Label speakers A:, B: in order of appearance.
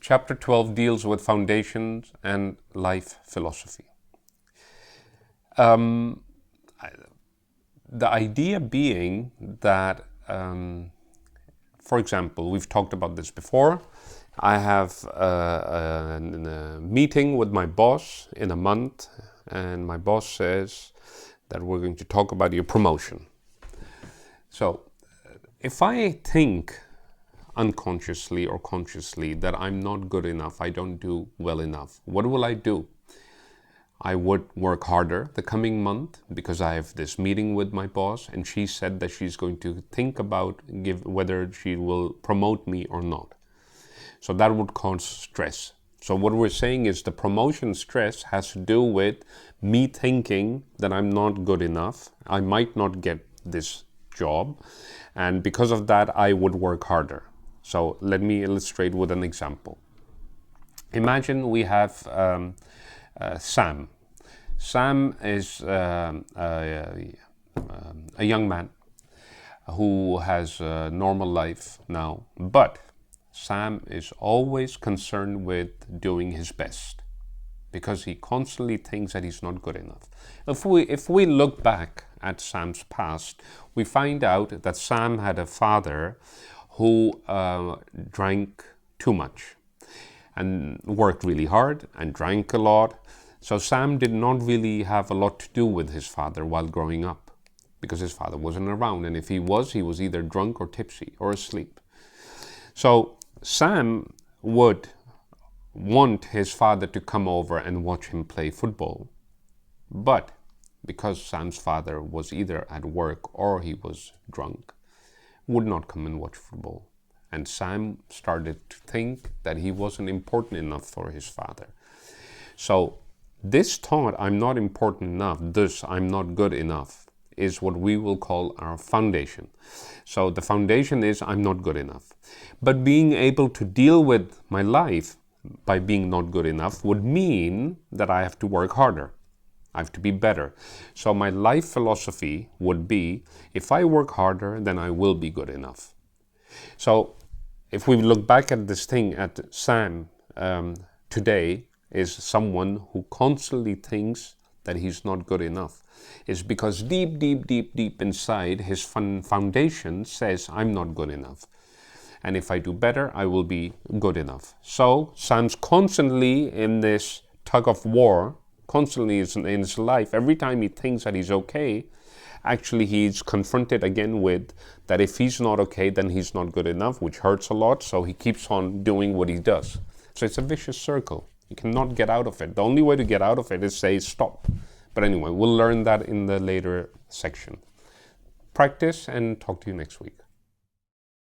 A: Chapter 12 deals with foundations and life philosophy. The idea being that, for example, we've talked about this before. I have a meeting with my boss in a month, and my boss says that we're going to talk about your promotion. So if I think unconsciously or consciously that I'm not good enough, I don't do well enough, what will I do? I would work harder the coming month because I have this meeting with my boss, and she said that she's going to think about whether she will promote me or not. So that would cause stress. So what we're saying is the promotion stress has to do with me thinking that I'm not good enough. I might not get this job, and because of that I would work harder. So let me illustrate with an example. Imagine we have Sam. Sam is a young man who has a normal life now, but Sam is always concerned with doing his best because he constantly thinks that he's not good enough. If we look back at Sam's past, we find out that Sam had a father who drank too much and worked really hard and drank a lot. So Sam did not really have a lot to do with his father while growing up because his father wasn't around, and if he was either drunk or tipsy or asleep. So Sam would want his father to come over and watch him play football, but because Sam's father was either at work or he was drunk, would not come and watch football. And Sam started to think that he wasn't important enough for his father. So this thought, I'm not important enough, thus I'm not good enough, is what we will call our foundation. So the foundation is I'm not good enough. But being able to deal with my life by being not good enough would mean that I have to work harder. I have to be better. So my life philosophy would be, if I work harder, then I will be good enough. So if we look back at this thing, at Sam today is someone who constantly thinks that he's not good enough. It's because deep inside, his foundation says, I'm not good enough. And if I do better, I will be good enough. So Sam's constantly in this tug of war, constantly in his life. Every time he thinks that he's okay, actually he's confronted again with that if he's not okay, then he's not good enough, which hurts a lot. So he keeps on doing what he does. So it's a vicious circle. You cannot get out of it. The only way to get out of it is say stop. But anyway, we'll learn that in the later section. Practice and talk to you next week.